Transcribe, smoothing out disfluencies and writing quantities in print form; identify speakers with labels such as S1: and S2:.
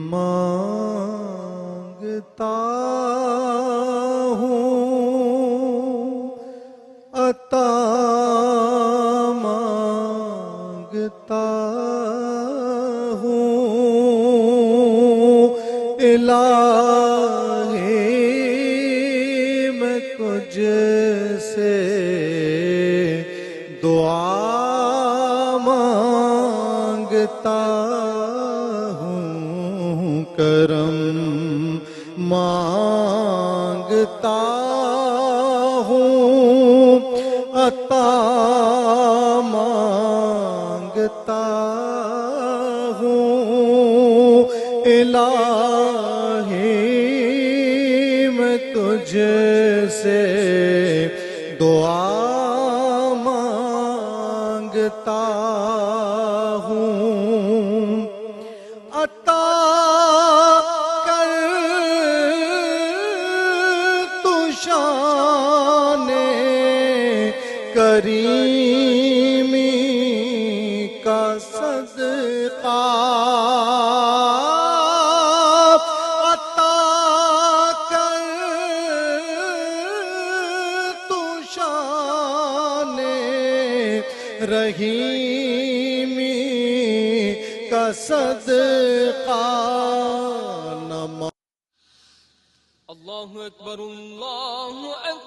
S1: مانگتا ہوں عطا مانگتا ہوں الہی میں تجھ سے دعا مانگتا ہوں کرم مانگتا ہوں عطا مانگتا ہوں الہی میں تجھ سے دعا مانگتا ہوں عطا کر تو شان کریمی کا صدقہ عطا کر تو شان رحیمی کا صدقہ
S2: اللہ اکبر اللہ اکبر